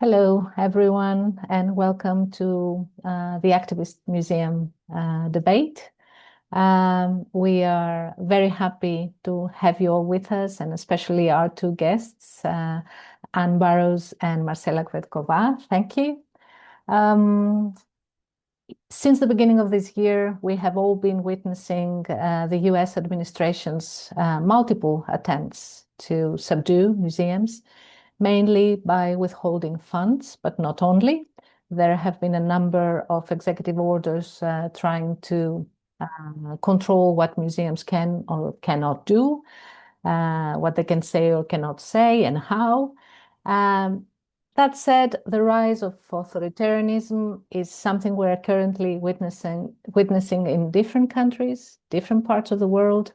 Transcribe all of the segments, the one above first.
Hello, everyone, and welcome to the Activist Museum debate. We are very happy to have you all with us, and especially our two guests, Anne Burroughs and Marcela Kvetková. Thank you. Since the beginning of this year, we have all been witnessing the US administration's multiple attempts to subdue museums, mainly by withholding funds, but not only. There have been a number of executive orders trying to control what museums can or cannot do, what they can say or cannot say, and how. That said, the rise of authoritarianism is something we're currently witnessing in different countries, different parts of the world.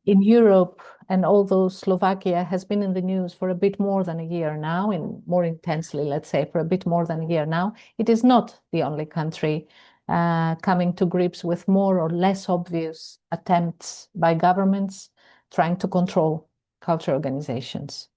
In Europe, and although Slovakia has been in the news for a bit more than a year now, and more intensely, let's say, for a bit more than a year now, it is not the only country coming to grips with more or less obvious attempts by governments trying to control culture organizations.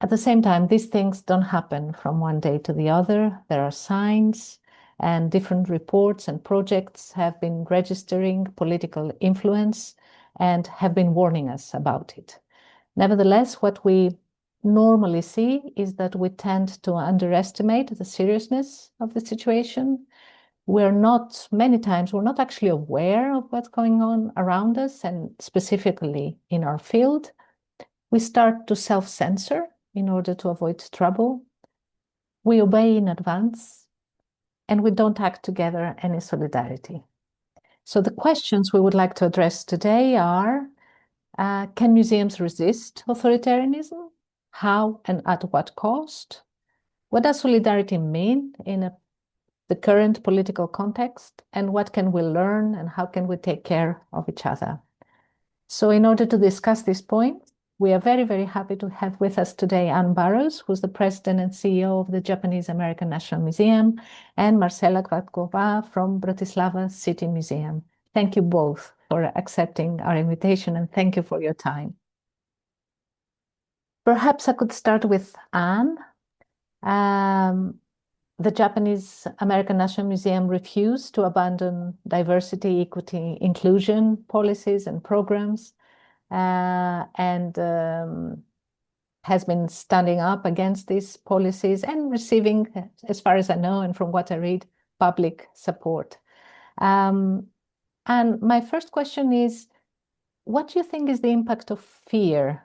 At the same time, these things don't happen from one day to the other. There are signs, and different reports and projects have been registering political influence and have been warning us about it. Nevertheless, what we normally see is that we tend to underestimate the seriousness of the situation. Many times, we're not actually aware of what's going on around us, and specifically in our field. We start to self-censor in order to avoid trouble. We obey in advance, and we don't act together any solidarity. So the questions we would like to address today are, can museums resist authoritarianism? How and at what cost? What does solidarity mean in the current political context? And what can we learn, and how can we take care of each other? So in order to discuss this point, we are very, very happy to have with us today Anne Burroughs, who's the president and CEO of the Japanese American National Museum, and Marcela Kvetková from Bratislava City Museum. Thank you both for accepting our invitation, and thank you for your time. Perhaps I could start with Anne. The Japanese American National Museum refused to abandon diversity, equity, inclusion policies and programs, and has been standing up against these policies and receiving, as far as I know, and from what I read, public support. And my first question is, what do you think is the impact of fear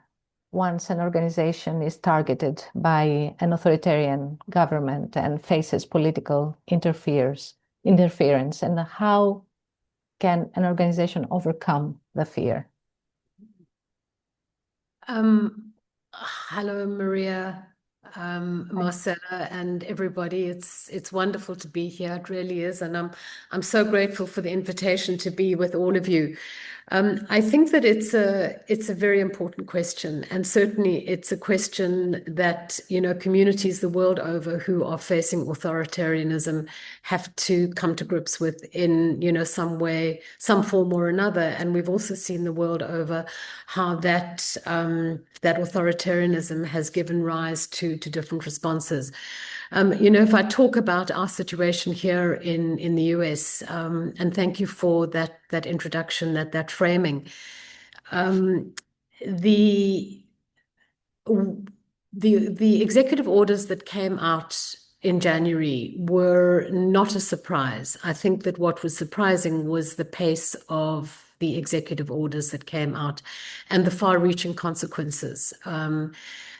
once an organization is targeted by an authoritarian government and faces political interference, and how can an organization overcome the fear? Hello, Maria, Marcela, and everybody. It's wonderful to be here. It really is, and I'm so grateful for the invitation to be with all of you. I think that it's a very important question, and certainly it's a question that communities the world over who are facing authoritarianism have to come to grips with in some way, some form or another. And we've also seen the world over how that authoritarianism has given rise to different responses. If I talk about our situation here in the US, and thank you for that introduction, that framing. The executive orders that came out in January were not a surprise. I think that what was surprising was the pace of the executive orders that came out and the far-reaching consequences.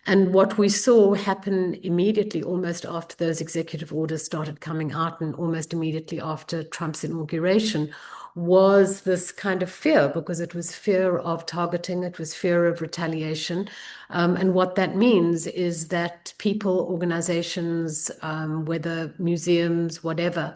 And what we saw happen immediately, almost after those executive orders started coming out and almost immediately after Trump's inauguration, was this kind of fear, because it was fear of targeting, it was fear of retaliation. And what that means is that people, organizations, whether museums, whatever,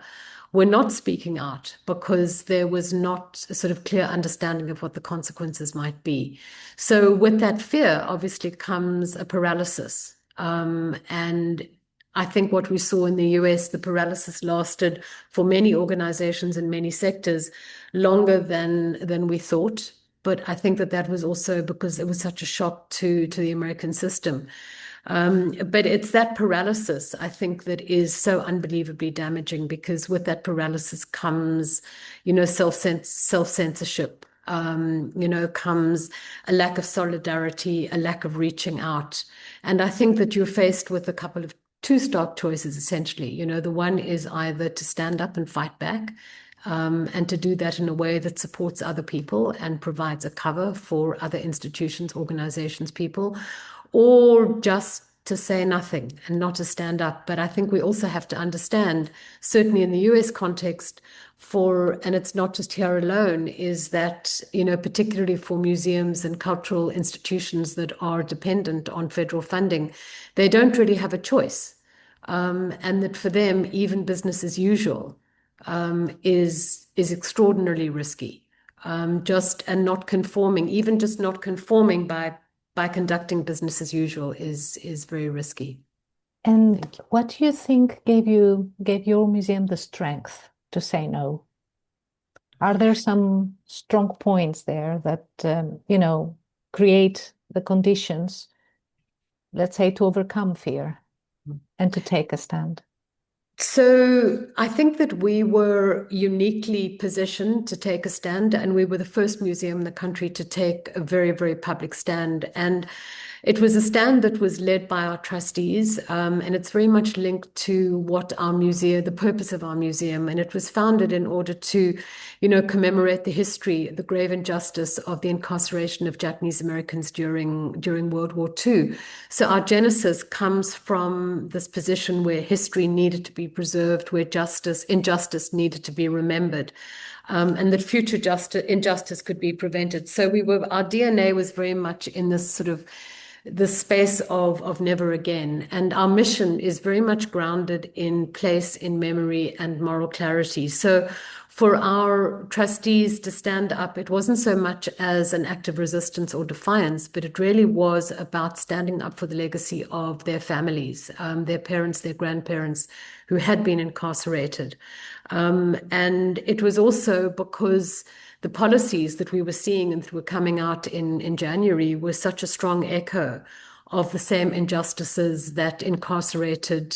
were not speaking out because there was not a sort of clear understanding of what the consequences might be. So with that fear, obviously, comes a paralysis. And I think what we saw in the US, the paralysis lasted for many organizations in many sectors longer than we thought, but I think that that was also because it was such a shock to the American system. But it's that paralysis, I think, that is so unbelievably damaging, because with that paralysis comes, self-censorship. Comes a lack of solidarity, a lack of reaching out. And I think that you're faced with a couple of two stark choices, essentially. The one is either to stand up and fight back, and to do that in a way that supports other people and provides a cover for other institutions, organizations, people, or just to say nothing and not to stand up. But I think we also have to understand, certainly in the US context, and it's not just here alone, is that, particularly for museums and cultural institutions that are dependent on federal funding, they don't really have a choice. And that for them, even business as usual is extraordinarily risky. And not conforming, even just not conforming by conducting business as usual is very risky. And what do you think gave your museum the strength to say no? Are there some strong points there that create the conditions, let's say, to overcome fear and to take a stand? So I think that we were uniquely positioned to take a stand, and we were the first museum in the country to take a very, very public stand. And it was a stand that was led by our trustees, and it's very much linked to what the purpose of our museum, and it was founded in order to, commemorate the history, the grave injustice of the incarceration of Japanese Americans during World War II. So our genesis comes from this position where history needed to be preserved, where injustice needed to be remembered. And that future injustice could be prevented. So our DNA was very much in this sort of the space of never again. And our mission is very much grounded in place, in memory, and moral clarity. So for our trustees to stand up, it wasn't so much as an act of resistance or defiance, but it really was about standing up for the legacy of their families, their parents, their grandparents who had been incarcerated. And it was also because the policies that we were seeing and that were coming out in January were such a strong echo of the same injustices that incarcerated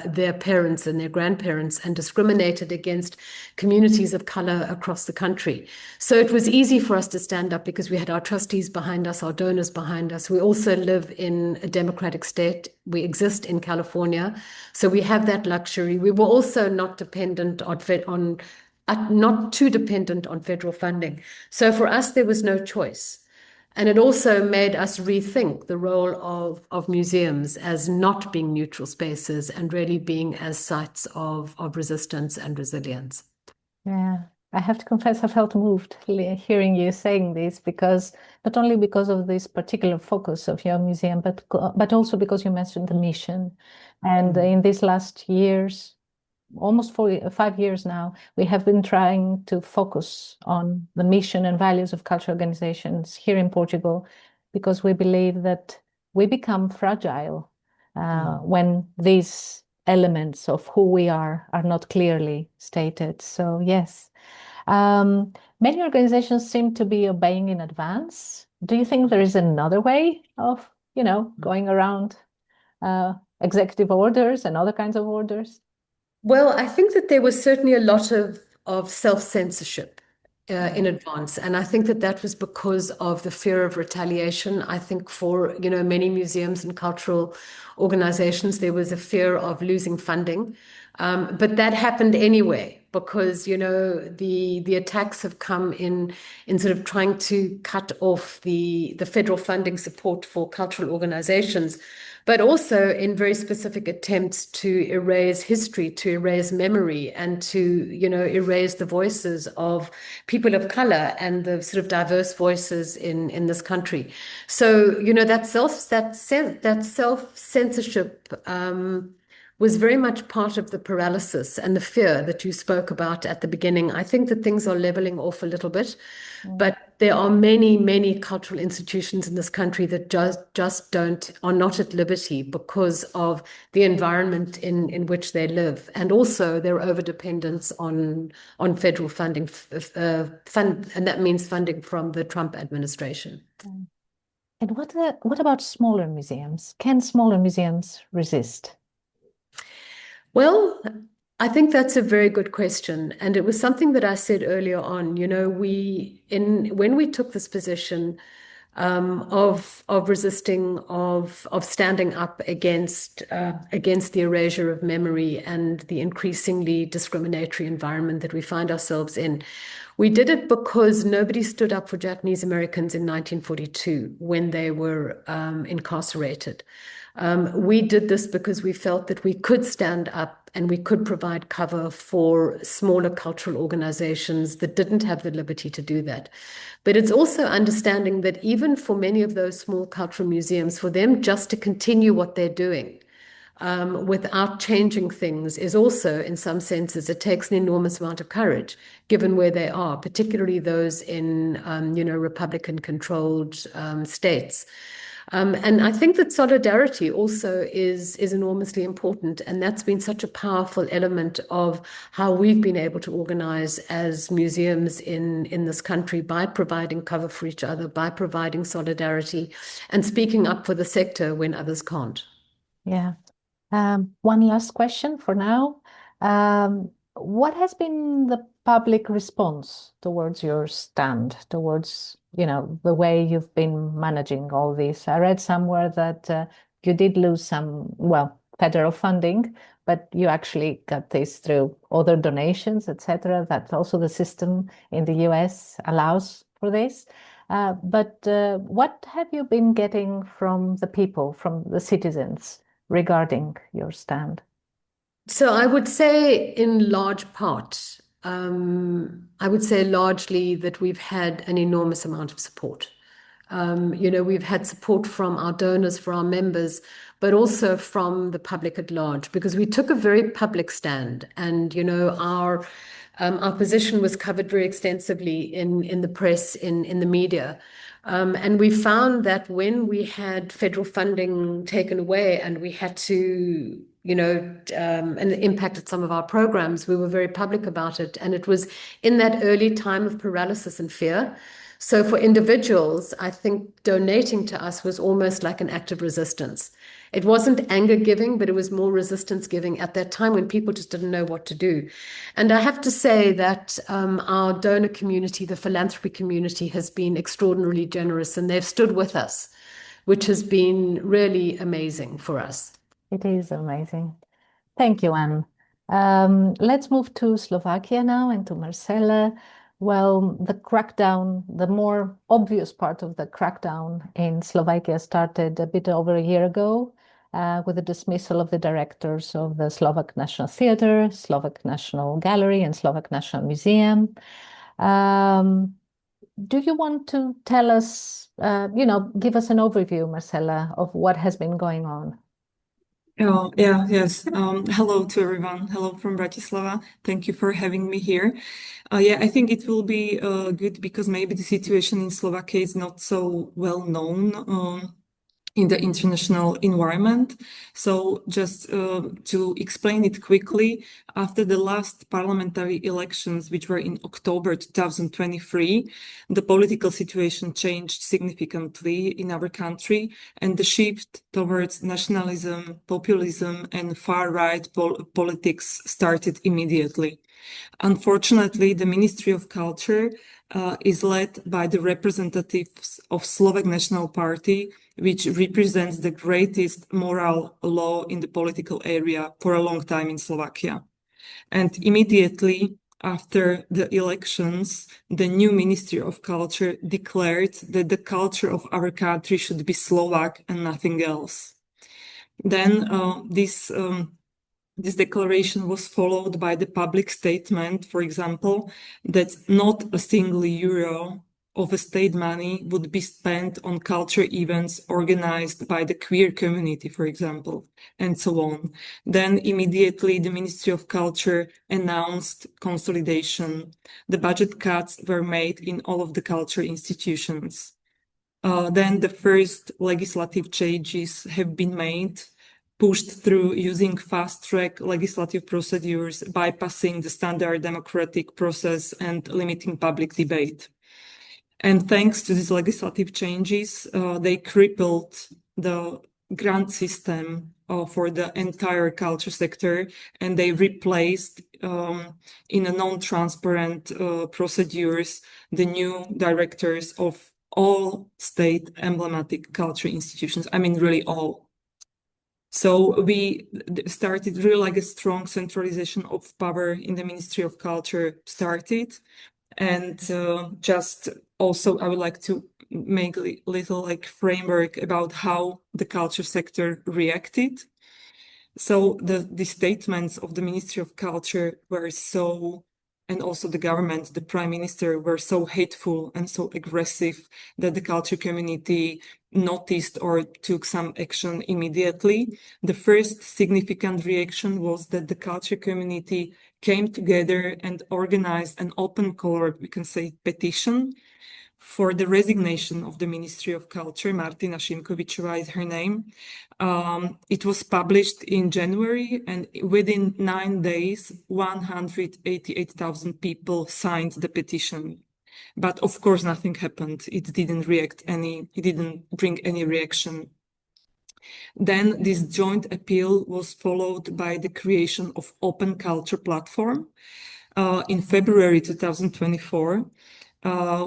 their parents and their grandparents and discriminated against communities of color across the country. So it was easy for us to stand up because we had our trustees behind us, our donors behind us. We also live in a democratic state. We exist in California, so we have that luxury. We were also not not too dependent on federal funding. So for us, there was no choice. And it also made us rethink the role of museums as not being neutral spaces and really being as sites of resistance and resilience. Yeah, I have to confess I felt moved hearing you saying this, because not only because of this particular focus of your museum, but also because you mentioned the mission. And in these last years, almost 5 years now, we have been trying to focus on the mission and values of cultural organizations here in Portugal, because we believe that we become fragile when these elements of who we are not clearly stated. So yes, many organizations seem to be obeying in advance. Do you think there is another way of, going around executive orders and other kinds of orders? Well, I think that there was certainly a lot of self-censorship in advance. And I think that that was because of the fear of retaliation. I think for, many museums and cultural organizations, there was a fear of losing funding. But that happened anyway, because, the attacks have come in sort of trying to cut off the federal funding support for cultural organizations, but also in very specific attempts to erase history, to erase memory, and to, erase the voices of people of color and the sort of diverse voices in this country. So, that self-censorship was very much part of the paralysis and the fear that you spoke about at the beginning. I think that things are leveling off a little bit, but there are many, many cultural institutions in this country that just are not at liberty because of the environment in which they live, and also their overdependence on federal funding, and that means funding from the Trump administration. And what about smaller museums? Can smaller museums resist? Well, I think that's a very good question. And it was something that I said earlier on. When we took this position of resisting, of standing up against the erasure of memory and the increasingly discriminatory environment that we find ourselves in, we did it because nobody stood up for Japanese Americans in 1942 when they were incarcerated. We did this because we felt that we could stand up and we could provide cover for smaller cultural organizations that didn't have the liberty to do that. But it's also understanding that even for many of those small cultural museums, for them just to continue what they're doing without changing things is also, in some senses, it takes an enormous amount of courage, given where they are, particularly those in, Republican-controlled states. And I think that solidarity also is enormously important. And that's been such a powerful element of how we've been able to organize as museums in this country, by providing cover for each other, by providing solidarity and speaking up for the sector when others can't. Yeah. One last question for now. What has been the public response towards your stand, towards, the way you've been managing all this? I read somewhere that you did lose some, federal funding, but you actually got this through other donations, etc. That also the system in the US allows for this. But what have you been getting from the people, from the citizens, regarding your stand? So I would say in large part, I would say largely that we've had an enormous amount of support. We've had support from our donors, for our members, but also from the public at large, because we took a very public stand, and our position was covered very extensively in the press, in the media. And we found that when we had federal funding taken away and we had to, and it impacted some of our programs, we were very public about it. And it was in that early time of paralysis and fear. So for individuals, I think donating to us was almost like an act of resistance. It wasn't anger giving, but it was more resistance giving at that time when people just didn't know what to do. And I have to say that our donor community, the philanthropy community, has been extraordinarily generous, and they've stood with us, which has been really amazing for us. It is amazing. Thank you, Anne. Let's move to Slovakia now and to Marcela. Well, the crackdown, the more obvious part of the crackdown in Slovakia started a bit over a year ago with the dismissal of the directors of the Slovak National Theatre, Slovak National Gallery, and Slovak National Museum. Do you want to tell us, give us an overview, Marcela, of what has been going on? Oh, yeah, yes. Hello to everyone. Hello from Bratislava. Thank you for having me here. I think it will be good because maybe the situation in Slovakia is not so well known in the international environment. So just to explain it quickly, after the last parliamentary elections, which were in October 2023, the political situation changed significantly in our country, and the shift towards nationalism, populism, and far-right politics started immediately. Unfortunately, the Ministry of Culture is led by the representatives of Slovak National Party, which represents the greatest moral law in the political area for a long time in Slovakia. And immediately after the elections, the new Ministry of Culture declared that the culture of our country should be Slovak and nothing else. Then this declaration was followed by the public statement, for example, that not a single euro of state money would be spent on culture events organized by the queer community, for example, and so on. Then immediately the Ministry of Culture announced consolidation. The budget cuts were made in all of the culture institutions. Then the first legislative changes have been made, pushed through using fast-track legislative procedures, bypassing the standard democratic process and limiting public debate. And thanks to these legislative changes, they crippled the grant system for the entire culture sector, and they replaced in a non-transparent procedures the new directors of all state emblematic culture institutions. I mean, really all. So we started really like a strong centralization of power in the Ministry of Culture started. And just also, I would like to make a little like framework about how the culture sector reacted. So the statements of the Ministry of Culture were so, and also the government, the Prime Minister, were so hateful and so aggressive that the culture community noticed or took some action immediately. The first significant reaction was that the culture community came together and organized an open call, we can say petition, for the resignation of the Ministry of Culture. Martina Šimkovičová is her name. It was published in January, and within 9 days, 188,000 people signed the petition. But of course, nothing happened. It didn't bring any reaction. Then this joint appeal was followed by the creation of Open Culture Platform in February 2024.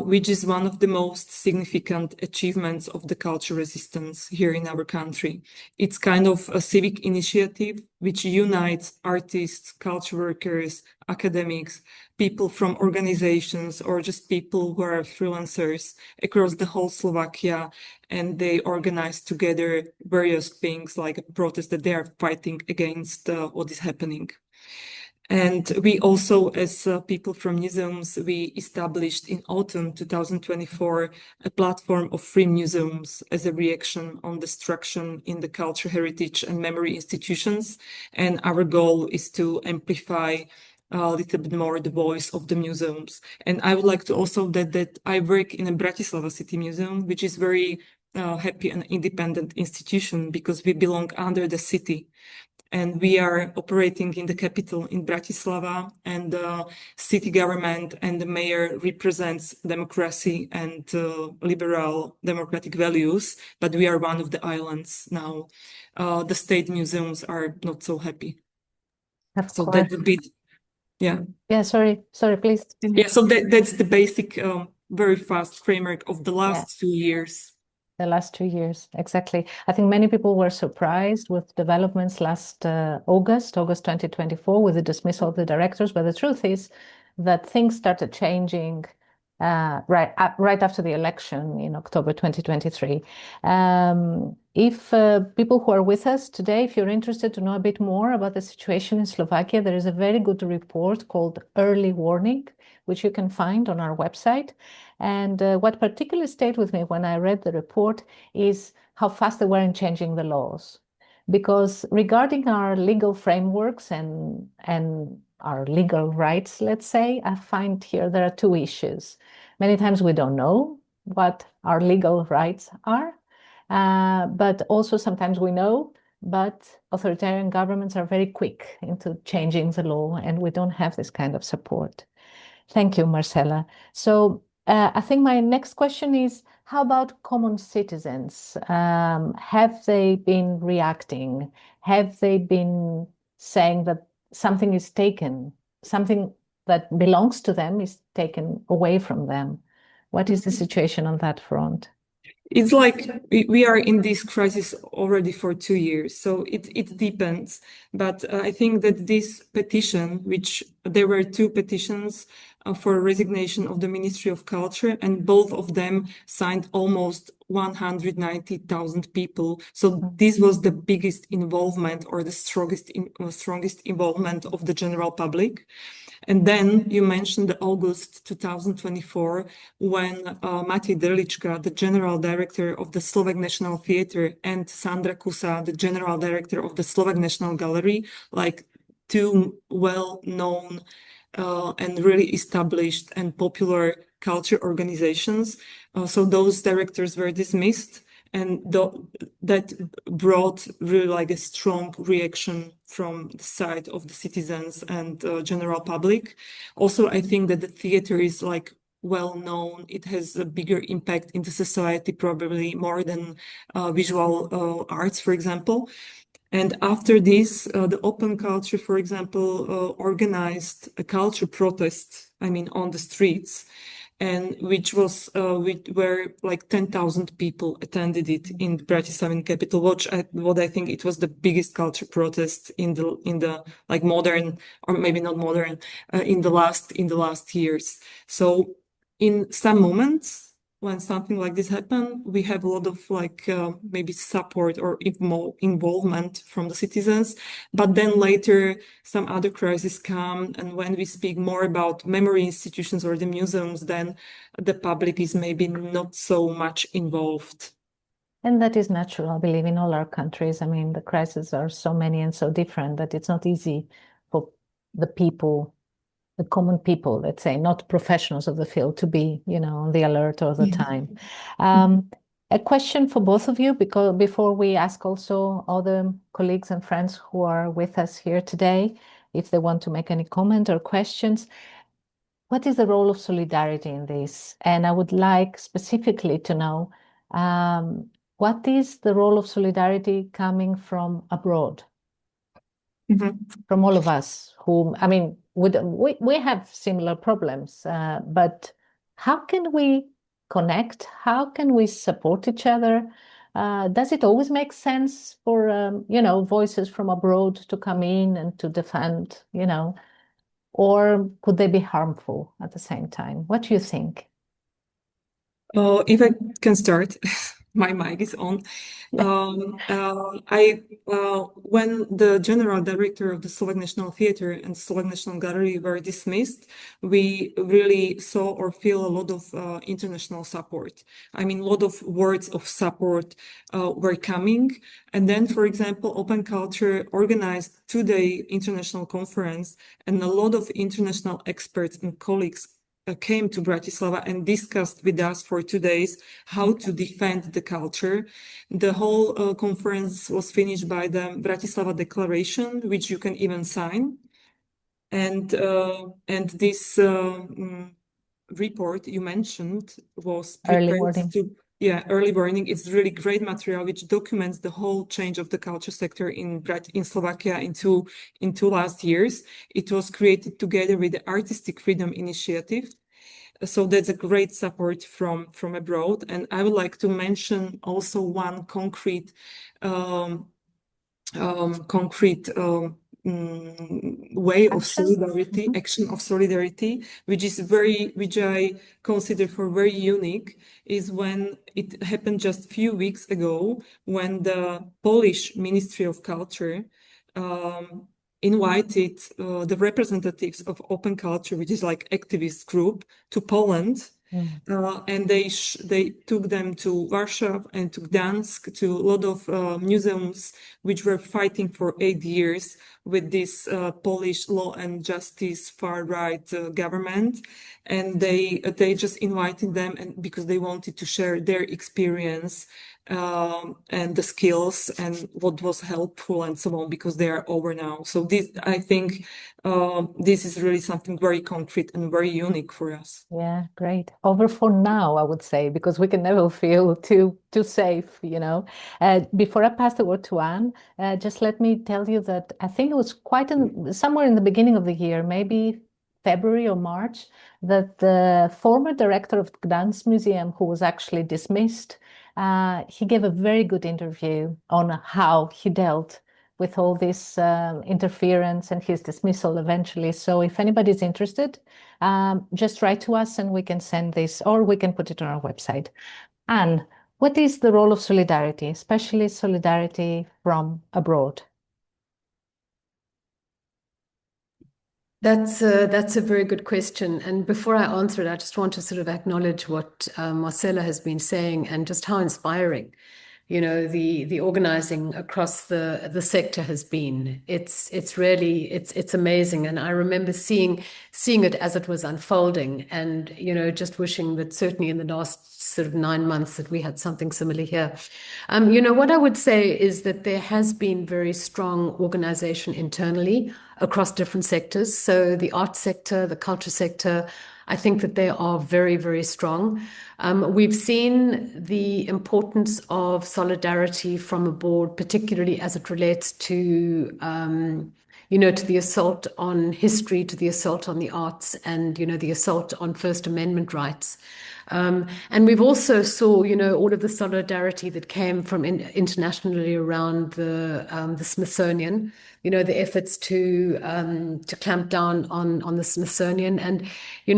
Which is one of the most significant achievements of the culture resistance here in our country. It's kind of a civic initiative which unites artists, culture workers, academics, people from organizations, or just people who are freelancers across the whole Slovakia, and they organize together various things like a protest that they are fighting against what is happening. And we also, as people from museums, we established in autumn 2024 a platform of free museums as a reaction on destruction in the culture, heritage and memory institutions. And our goal is to amplify a little bit more the voice of the museums. And I would like to also that I work in a Bratislava City Museum, which is very happy and independent institution because we belong under the city. And we are operating in the capital in Bratislava, and the city government and the mayor represents democracy and liberal democratic values, but we are one of the islands now. The state museums are not so happy. Of So course. that would be, yeah. Yeah, sorry, please. Yeah, so that's the basic, very fast framework of the last 2 years. The last 2 years, exactly. I think many people were surprised with developments last August 2024, with the dismissal of the directors. But the truth is that things started changing right after the election in October 2023. If people who are with us today, if you're interested to know a bit more about the situation in Slovakia, there is a very good report called Early Warning, which you can find on our website. And what particularly stayed with me when I read the report is how fast they were in changing the laws. Because regarding our legal frameworks and our legal rights, let's say, I find here there are two issues. Many times we don't know what our legal rights are, but also sometimes we know, but authoritarian governments are very quick into changing the law, and we don't have this kind of support. Thank you, Marcela. So I think my next question is, how about common citizens? Have they been reacting? Have they been saying that something is taken, something that belongs to them is taken away from them? What is the situation on that front? It's like we are in this crisis already for 2 years, so it depends. But I think that this petition, which there were 2 petitions for resignation of the Ministry of Culture, and both of them signed almost 190,000 people. So this was the biggest involvement, or the strongest involvement of the general public. And then you mentioned August 2024, when Matej Drlička, the general director of the Slovak National Theatre, and Sandra Kusa, the general director of the Slovak National Gallery, like two well-known and really established and popular culture organizations. So those directors were dismissed, and that brought really like a strong reaction from the side of the citizens and general public. Also, I think that the theater is like well known. It has a bigger impact in the society, probably more than visual arts, for example. And after this, the open culture, for example, organized a culture protest, I mean, on the streets, and where like 10,000 people attended it in the Bratislavan capital, what I think it was the biggest culture protest in the like modern, or maybe not modern, in the last years. So in some moments, when something like this happens, we have a lot of like maybe support or involvement from the citizens. But then later, some other crises come, and when we speak more about memory institutions or the museums, then the public is maybe not so much involved. And that is natural, I believe, in all our countries. I mean, the crises are so many and so different that it's not easy for the people, the common people, let's say, not professionals of the field, to be, on the alert all the time. A question for both of you, because before we ask also other colleagues and friends who are with us here today, if they want to make any comment or questions. What is the role of solidarity in this? And I would like specifically to know what is the role of solidarity coming from abroad? From all of us who, I mean, we have similar problems, but how can we connect? How can we support each other? Does it always make sense for, voices from abroad to come in and to defend, or could they be harmful at the same time? What do you think? If I can start, my mic is on. When the general director of the Slovak National Theatre and Slovak National Gallery were dismissed, we really saw or feel a lot of international support. I mean, a lot of words of support were coming. And then, for example, Open Culture organized two-day international conference, and a lot of international experts and colleagues came to Bratislava and discussed with us for 2 days how to defend the culture. The whole conference was finished by the Bratislava Declaration, which you can even sign. And this report you mentioned was prepared early warning. It's really great material which documents the whole change of the culture sector in Slovakia in two last years. It was created together with the Artistic Freedom Initiative. So that's a great support from abroad. And I would like to mention also one concrete way of solidarity, action of solidarity, which I consider for very unique, is when it happened just a few weeks ago, when the Polish Ministry of Culture invited the representatives of Open Culture, which is like activist group, to Poland. And they took them to Warsaw and to Gdansk, to a lot of museums which were fighting for 8 years with this Polish law and justice far-right government. And they just invited them, and because they wanted to share their experience and the skills and what was helpful and so on, because they are over now. So this, I think, this is really something very concrete and very unique for us. Yeah, great. Over for now, I would say, because we can never feel too safe, Before I pass the word to Anne, just let me tell you that I think it was somewhere in the beginning of the year, maybe February or March, that the former director of Gdansk Museum, who was actually dismissed, he gave a very good interview on how he dealt with all this interference and his dismissal eventually. So if anybody's interested, just write to us and we can send this, or we can put it on our website. Anne, what is the role of solidarity, especially solidarity from abroad? That's a very good question. And before I answer it, I just want to sort of acknowledge what Marcela has been saying and just how inspiring, the organizing across the sector has been. It's really it's amazing. And I remember seeing it as it was unfolding, and just wishing that certainly in the last sort of 9 months that we had something similar here. What I would say is that there has been very strong organization internally across different sectors. So the art sector, the culture sector, I think that they are very, very strong. We've seen the importance of solidarity from aboard, particularly as it relates to, to the assault on history, to the assault on the arts, and, the assault on First Amendment rights. And we've also saw, all of the solidarity that came from internationally around the Smithsonian, the efforts to clamp down on the Smithsonian. And,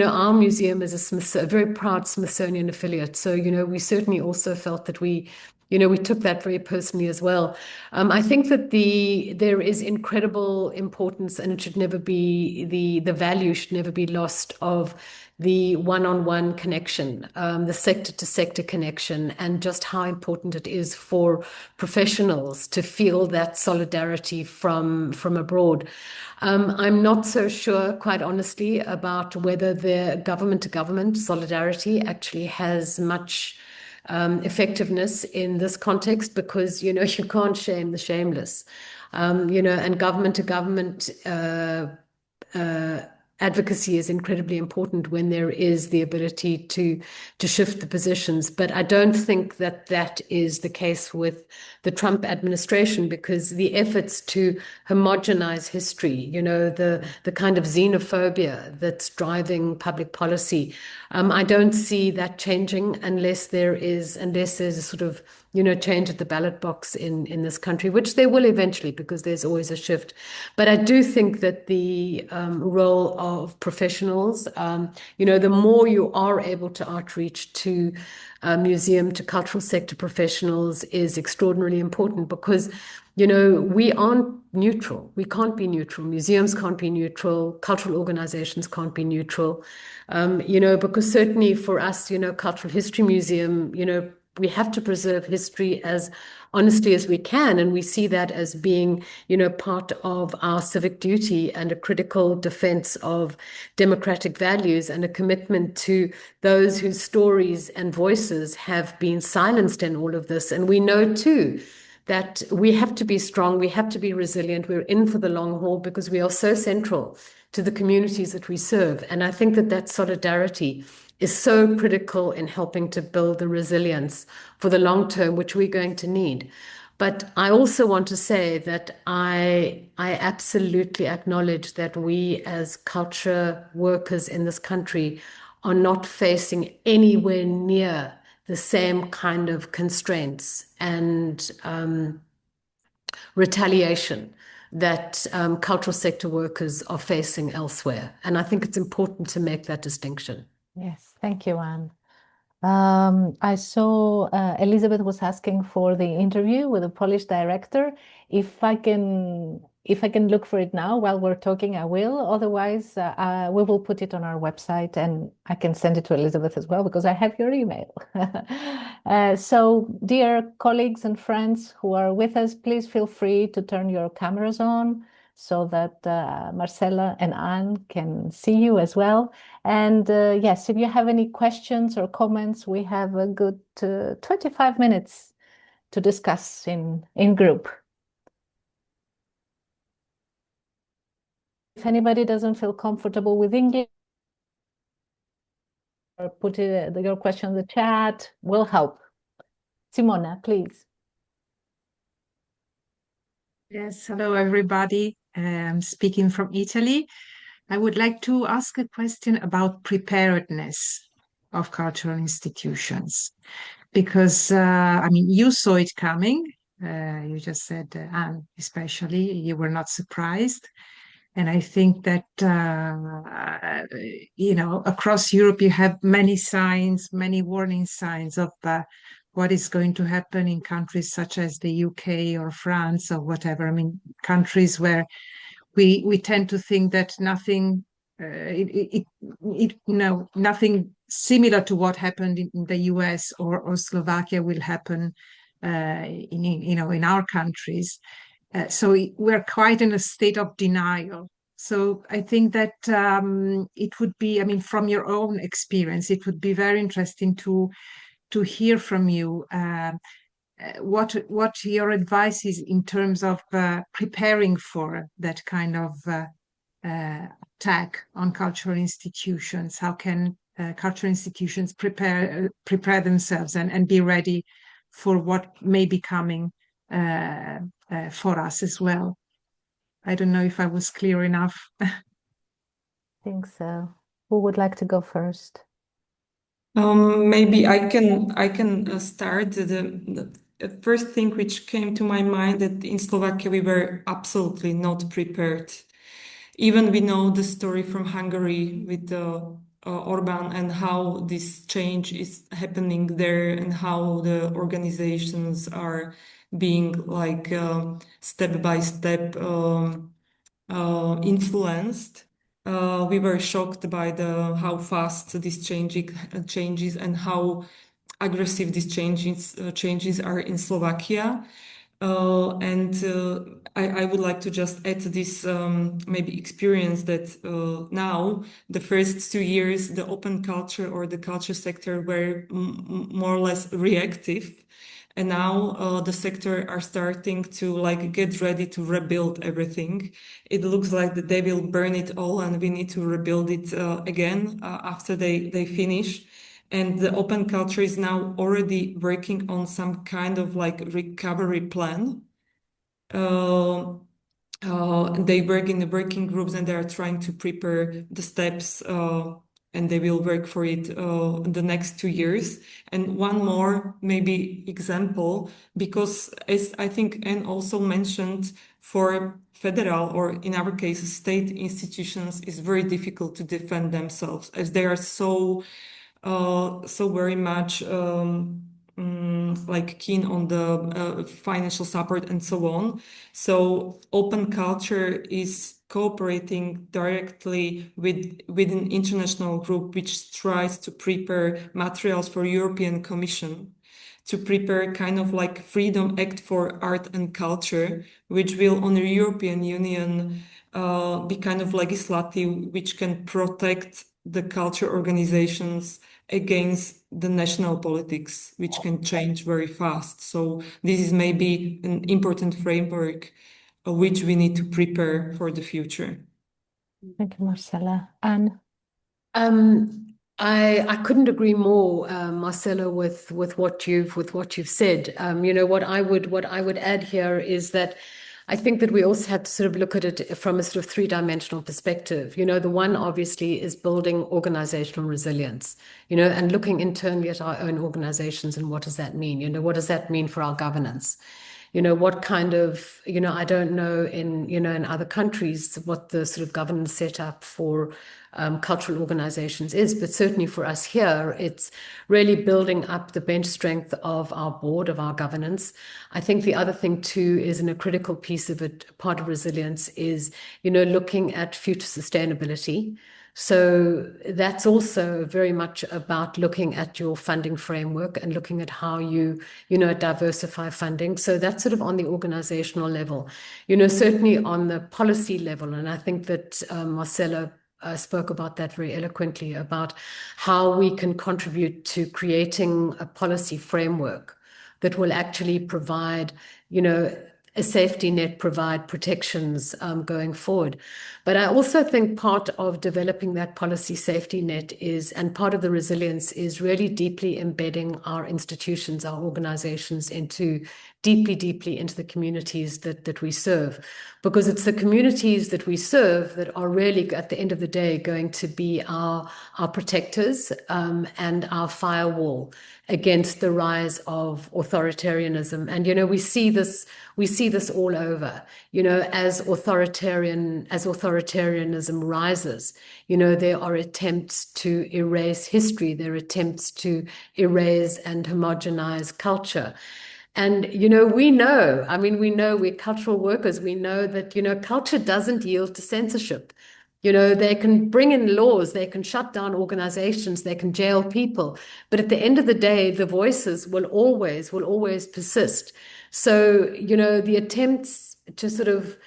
our museum is a very proud Smithsonian affiliate. So, we certainly also felt that we took that very personally as well. I think that there is incredible importance, and it should never be the value should never be lost of the one-on-one connection, the sector-to-sector connection, and just how important it is for professionals to feel that solidarity from abroad. I'm not so sure, quite honestly, about whether the government-to-government solidarity actually has much effectiveness in this context, because you can't shame the shameless, and government-to-government advocacy is incredibly important when there is the ability to shift the positions. But I don't think that is the case with the Trump administration, because the efforts to homogenize history, the kind of xenophobia that's driving public policy, I don't see that changing unless there's a sort of change at the ballot box in this country, which there will eventually, because there's always a shift. But I do think that the role of professionals, the more you are able to outreach to museum, to cultural sector professionals, is extraordinarily important, because we aren't neutral. We can't be neutral. Museums can't be neutral. Cultural organizations can't be neutral. Because certainly for us, Cultural History Museum, we have to preserve history as honestly as we can. And we see that as being, part of our civic duty and a critical defense of democratic values, and a commitment to those whose stories and voices have been silenced in all of this. And we know too that we have to be strong, we have to be resilient, we're in for the long haul, because we are so central to the communities that we serve. And I think that solidarity is so critical in helping to build the resilience for the long term, which we're going to need. But I also want to say that I absolutely acknowledge that we as culture workers in this country are not facing anywhere near the same kind of constraints and retaliation that cultural sector workers are facing elsewhere. And I think it's important to make that distinction. Yes, thank you, Anne. I saw Elizabeth was asking for the interview with the Polish director. If I can look for it now while we're talking, I will. Otherwise, we will put it on our website, and I can send it to Elizabeth as well, because I have your email. So, dear colleagues and friends who are with us, please feel free to turn your cameras on, so that Marcela and Anne can see you as well. And yes, if you have any questions or comments, we have a good 25 minutes to discuss in group. If anybody doesn't feel comfortable with English, or put your question in the chat, will help. Simona, please. Yes, hello everybody. I'm speaking from Italy. I would like to ask a question about preparedness of cultural institutions, because you saw it coming. You just said, Anne, especially, you were not surprised. And I think that, across Europe, you have many signs, many warning signs of what is going to happen in countries such as the UK or France or whatever. I mean, countries where we tend to think that nothing nothing similar to what happened in the US or Slovakia will happen in our countries. So we're quite in a state of denial. So I think that it would be, I mean, from your own experience, it would be very interesting to hear from you what your advice is in terms of preparing for that kind of attack on cultural institutions. How can cultural institutions prepare themselves and be ready for what may be coming for us as well? I don't know if I was clear enough. I think so. Who would like to go first? Maybe I can start. The first thing which came to my mind that in Slovakia we were absolutely not prepared. Even we know the story from Hungary with Orban and how this change is happening there and how the organizations are being like step by step influenced. We were shocked by how fast this changes and how aggressive these changes are in Slovakia. And I would like to just add this maybe experience that now the first 2 years the open culture or the culture sector were more or less reactive, and now the sector are starting to like get ready to rebuild everything. It looks like that they will burn it all and we need to rebuild it again after they finish. And the open culture is now already working on some kind of like recovery plan. They work in the working groups and they are trying to prepare the steps and they will work for it the next 2 years. And one more maybe example, because as I think Anne also mentioned, for federal or in our case state institutions, it's very difficult to defend themselves as they are so very much like keen on the financial support and so on. So open culture is cooperating directly with an international group which tries to prepare materials for European Commission to prepare kind of like Freedom Act for Art and Culture, which will on the European Union be kind of legislative which can protect the culture organizations against the national politics, which can change very fast. So this is maybe an important framework which we need to prepare for the future. Thank you, Marcela. Anne? I couldn't agree more, Marcela, with what you've said. What I would add here is that I think that we also have to sort of look at it from a sort of three-dimensional perspective. The one obviously is building organizational resilience, and looking internally at our own organizations and what does that mean? What does that mean for our governance? What kind of, I don't know in other countries what the sort of governance setup for cultural organizations is, but certainly for us here, it's really building up the bench strength of our board, of our governance. I think the other thing too is, and a critical piece of it, part of resilience is, looking at future sustainability. So that's also very much about looking at your funding framework and looking at how you diversify funding. So that's sort of on the organizational level, certainly on the policy level. And I think that Marcela spoke about that very eloquently, about how we can contribute to creating a policy framework that will actually provide, a safety net, provide protections going forward. But I also think part of developing that policy safety net is, and part of the resilience is really deeply embedding our institutions, our organizations deeply into the communities that we serve. Because it's the communities that we serve that are really, at the end of the day, going to be our protectors and our firewall against the rise of authoritarianism. And we see this all over, as authoritarianism rises, there are attempts to erase history, there are attempts to erase and homogenize culture. And, you know, we know, I mean, we know we're cultural workers. We know that, you know, culture doesn't yield to censorship. You know, they can bring in laws, they can shut down organizations, they can jail people. But at the end of the day, the voices will always persist. So, you know, the attempts to sort of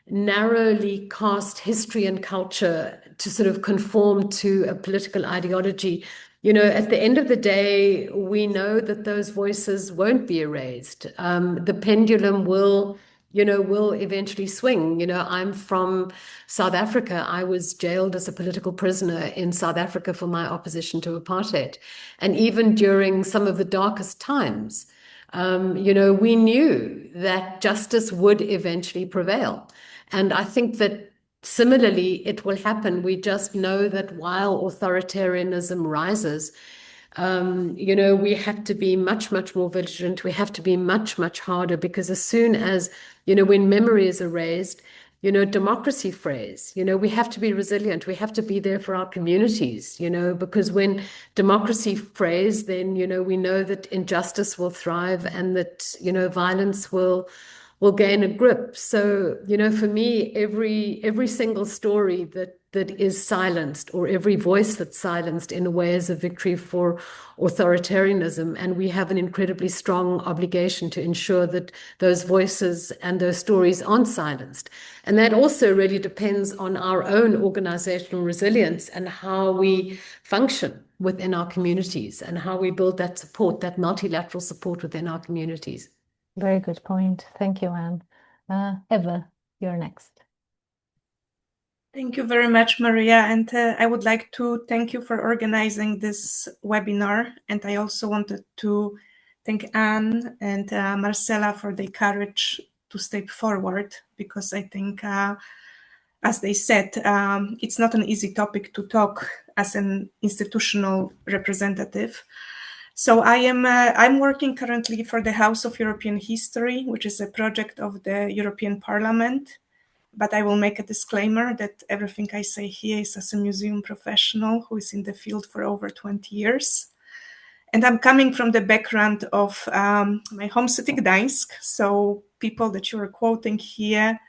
narrowly cast history and culture to sort of conform to a political ideology, you know, at the end of the day, we know that those voices won't be erased. The pendulum will, you know, will eventually swing. You know, I'm from South Africa. I was jailed as a political prisoner in South Africa for my opposition to apartheid. And even during some of the darkest times, you know, we knew that justice would eventually prevail. And I think that similarly, it will happen. We just know that while authoritarianism rises, you know, we have to be much more vigilant. We have to be much harder, because as soon as, you know, when memory is erased, you know, democracy frays, you know, we have to be resilient. We have to be there for our communities, you know, because when democracy frays, then, you know, we know that injustice will thrive and that, you know, violence will gain a grip. So, you know, for me, every single story that is silenced, or every voice that's silenced, in a way is a victory for authoritarianism. And we have an incredibly strong obligation to ensure that those voices and those stories aren't silenced. And that also really depends on our own organizational resilience and how we function within our communities and how we build that support, that multilateral support within our communities. Very good point. Thank you, Anne. Eva, you're next. Thank you very much, Maria. And I would like to thank you for organizing this webinar. And I also wanted to thank Anne and Marcela for their courage to step forward, because I think, as they said, it's not an easy topic to talk as an institutional representative. So I'm working currently for the House of European History, which is a project of the European Parliament. But I will make a disclaimer that everything I say here is as a museum professional who is in the field for over 20 years. And I'm coming from the background of my home city, Gdańsk. So people that you are quoting here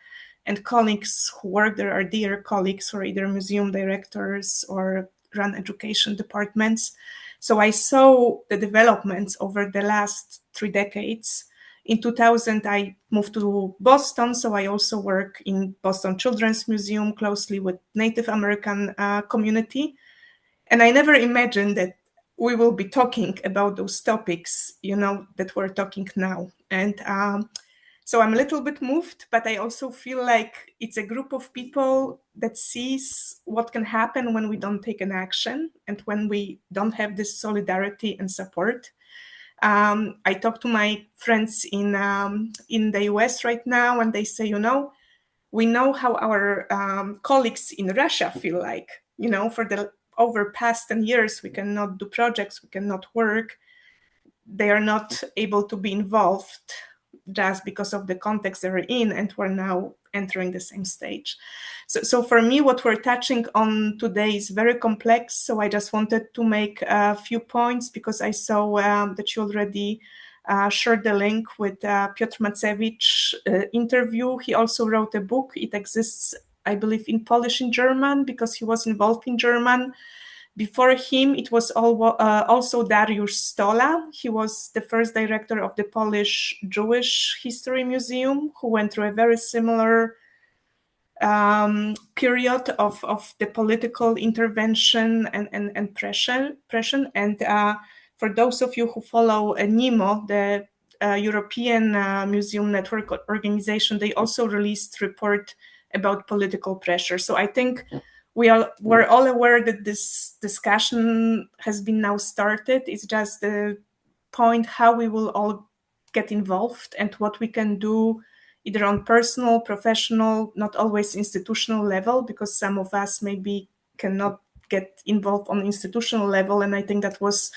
and colleagues who work there are dear colleagues, or either museum directors or run education departments. So I saw the developments over the last 3 decades. In 2000, I moved to Boston, so I also work in Boston Children's Museum closely with Native American community. And I never imagined that we will be talking about those topics, you know, that we're talking now. And so I'm a little bit moved, but I also feel like it's a group of people that sees what can happen when we don't take an action and when we don't have this solidarity and support. I talk to my friends in the US right now, and they say, you know, we know how our colleagues in Russia feel like, you know, for the over past 10 years, we cannot do projects, we cannot work. They are not able to be involved just because of the context they're in, and we're now entering the same stage. So for me, what we're touching on today is very complex. So I just wanted to make a few points, because I saw that you already shared the link with Piotr Macewicz interview. He also wrote a book. It exists, I believe, in Polish and German, because he was involved in German. Before him, it was also Dariusz Stola. He was the first director of the Polish Jewish History Museum, who went through a very similar period of the political intervention and pressure. And for those of you who follow NEMO, the European Museum Network organization, they also released a report about political pressure. So I think we're all aware that this discussion has been now started. It's just the point how we will all get involved and what we can do, either on personal, professional, not always institutional level, because some of us maybe cannot get involved on institutional level. And I think that was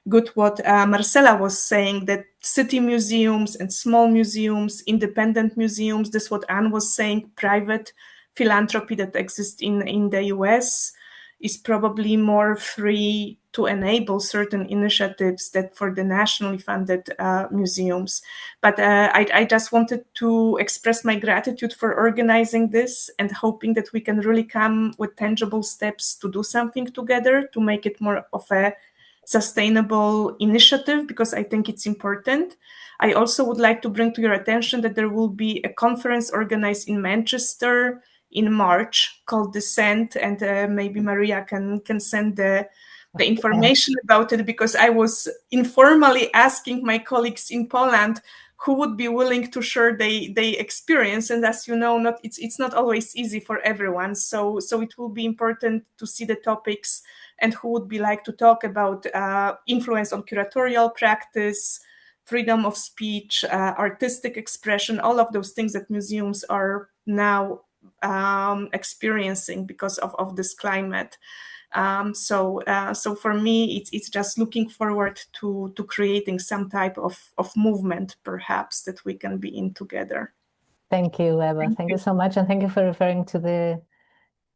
good what Marcela was saying, that city museums and small museums, independent museums, this is what Anne was saying, private philanthropy that exists in the US, is probably more free to enable certain initiatives that for the nationally funded museums. But I just wanted to express my gratitude for organizing this and hoping that we can really come with tangible steps to do something together to make it more of a sustainable initiative, because I think it's important. I also would like to bring to your attention that there will be a conference organized in Manchester in March called Descent, and maybe Maria can send the information about it, because I was informally asking my colleagues in Poland who would be willing to share their experience. And as you know, it's not always easy for everyone. So it will be important to see the topics and who would be like to talk about influence on curatorial practice, freedom of speech, artistic expression, all of those things that museums are now experiencing because of this climate. So for me, it's just looking forward to creating some type of movement, perhaps, that we can be in together. Thank you, Eva. Thank you so much, and thank you for referring to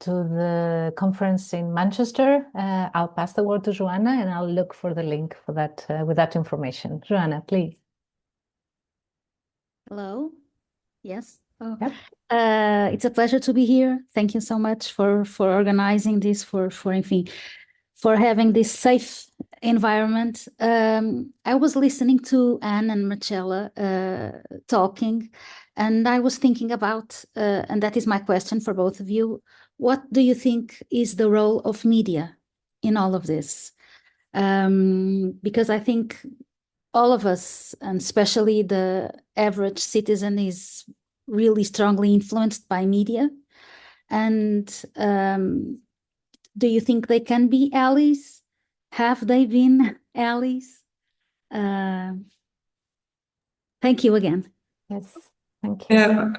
the conference in Manchester. I'll pass the word to Joanna, and I'll look for the link for that with that information. Joanna, please. Hello. Yes. Oh. Yep. It's a pleasure to be here. Thank you so much for organizing this, for having this safe environment. I was listening to Anne and Marcela talking, and I was thinking about, and that is my question for both of you, what do you think is the role of media in all of this? Because I think all of us, and especially the average citizen, is really strongly influenced by media. And do you think they can be allies? Have they been allies? Thank you again. Yes, thank you. Yeah,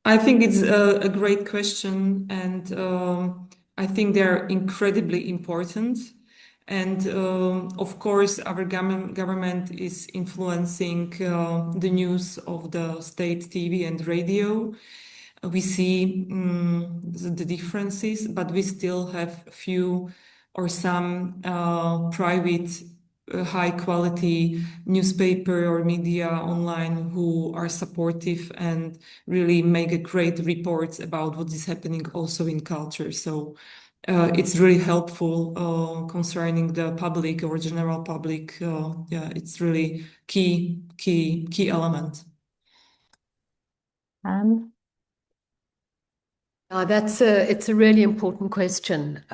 I think it's a great question, and I think they're incredibly important. And of course, our government is influencing the news of the state TV and radio. We see the differences, but we still have few or some private high quality newspaper or media online who are supportive and really make a great reports about what is happening also in culture. So it's really helpful concerning the public or general public. Yeah, it's really key element. It's a really important question.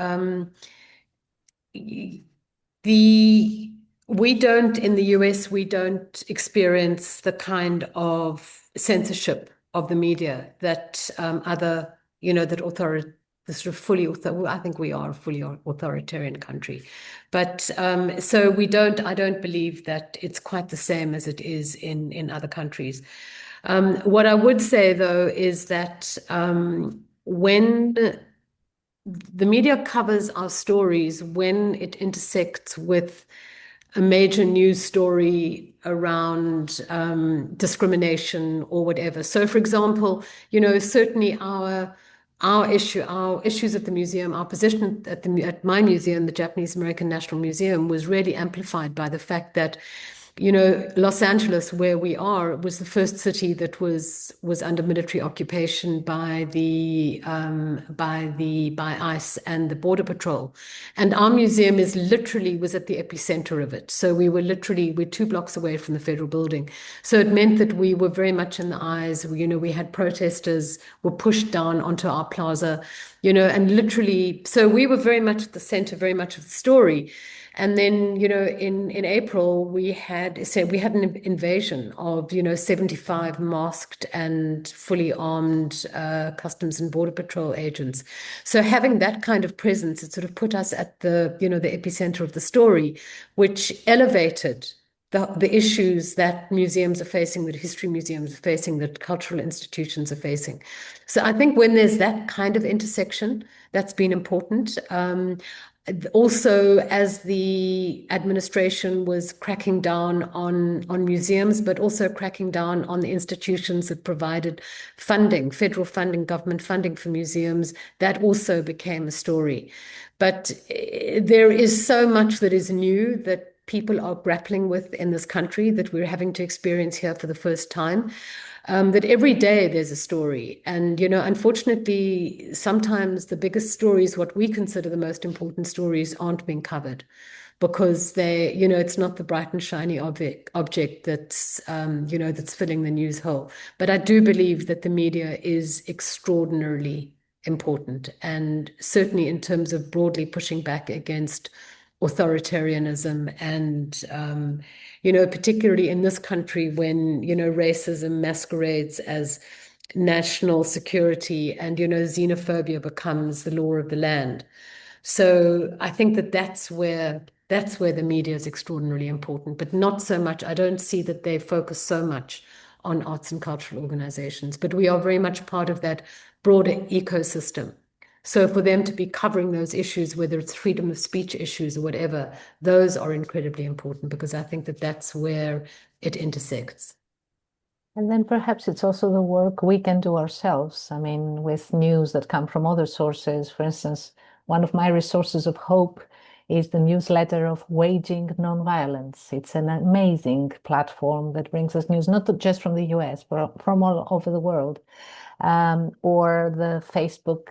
We don't, in the US, we don't experience the kind of censorship of the media that other, that the sort of fully, I think we are a fully authoritarian country. But so I don't believe that it's quite the same as it is in other countries. What I would say, though, is that when the media covers our stories, when it intersects with a major news story around discrimination or whatever. So, for example, certainly our issues at the museum, our position at my museum, the Japanese American National Museum, was really amplified by the fact that Los Angeles, where we are, was the first city that was under military occupation by ICE and the Border Patrol, and our museum was at the epicenter of it. So we're 2 blocks away from the federal building. So it meant that we were very much in the eyes. We had protesters were pushed down onto our plaza, and literally. So we were very much at the center, very much of the story. And then, in April, we had an invasion of, 75 masked and fully armed Customs and Border Patrol agents. So having that kind of presence, it sort of put us at the epicenter of the story, which elevated the issues that museums are facing, that history museums are facing, that cultural institutions are facing. So I think when there's that kind of intersection, that's been important. Also, as the administration was cracking down on museums, but also cracking down on the institutions that provided funding, federal funding, government funding for museums, that also became a story. But there is so much that is new that people are grappling with in this country that we're having to experience here for the first time. That every day there's a story. And, unfortunately, sometimes the biggest stories, what we consider the most important stories, aren't being covered because it's not the bright and shiny object that's, that's filling the news hole. But I do believe that the media is extraordinarily important, and certainly in terms of broadly pushing back against authoritarianism and particularly in this country when racism masquerades as national security and xenophobia becomes the law of the land. So I think that that's where the media is extraordinarily important, but not so much. I don't see that they focus so much on arts and cultural organizations, but we are very much part of that broader ecosystem. So for them to be covering those issues, whether it's freedom of speech issues or whatever, those are incredibly important because I think that that's where it intersects. And then perhaps it's also the work we can do ourselves. I mean, with news that come from other sources. For instance, one of my resources of hope is the newsletter of Waging Nonviolence. It's an amazing platform that brings us news, not just from the US, but from all over the world. Or the Facebook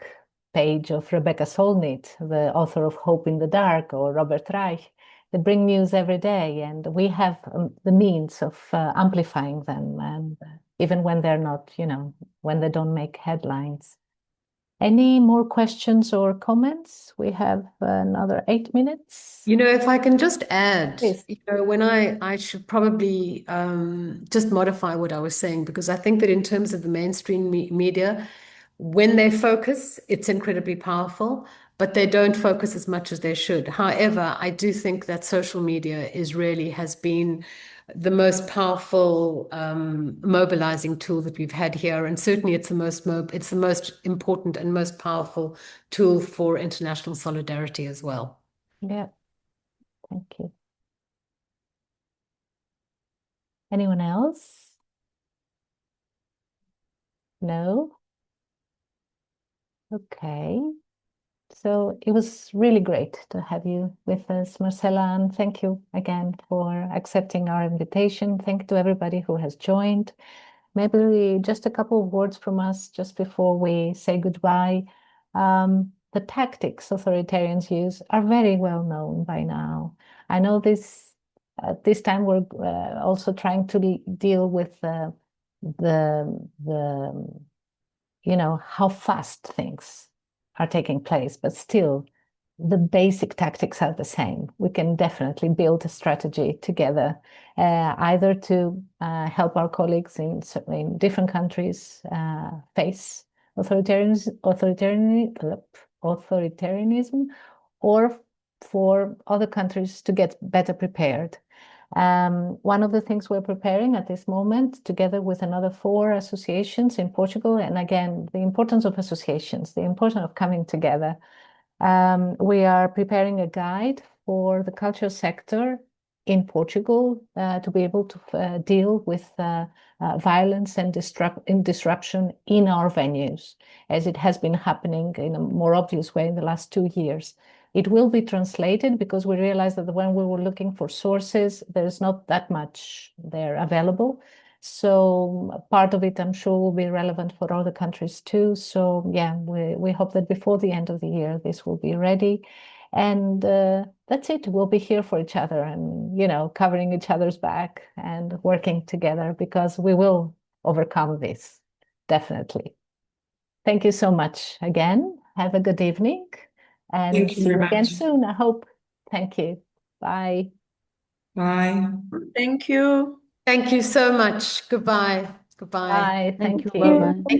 page of Rebecca Solnit, the author of Hope in the Dark, or Robert Reich. They bring news every day, and we have the means of amplifying them, and even when they're not, when they don't make headlines. Any more questions or comments? We have another 8 minutes. If I can just add, Please. when I should probably just modify what I was saying, because I think that in terms of the mainstream media, when they focus, it's incredibly powerful, but they don't focus as much as they should. However, I do think that social media has been the most powerful mobilizing tool that we've had here, and certainly it's the most important and most powerful tool for international solidarity as well. Yeah, thank you. Anyone else? No? Okay. So it was really great to have you with us, Marcela, and thank you again for accepting our invitation. Thank you to everybody who has joined. Maybe just a couple of words from us just before we say goodbye. The tactics authoritarians use are very well known by now. I know at this time we're also trying to deal with how fast things are taking place, but still the basic tactics are the same. We can definitely build a strategy together, either to help our colleagues in different countries face authoritarianism, or for other countries to get better prepared. One of the things we're preparing at this moment, together with another 4 associations in Portugal, and again, the importance of associations, the importance of coming together. We are preparing a guide for the culture sector in Portugal to be able to deal with violence and disruption in our venues, as it has been happening in a more obvious way in the last 2 years. It will be translated because we realized that when we were looking for sources, there's not that much there available. So part of it, I'm sure, will be relevant for other countries too. So yeah, we hope that before the end of the year, this will be ready. And that's it. We'll be here for each other and, covering each other's back and working together, because we will overcome this, definitely. Thank you so much again. Have a good evening. And see you again soon, I hope. Thank you. Bye. Bye. Thank you. Thank you so much. Goodbye. Goodbye. Bye. Thank you. Bye-bye.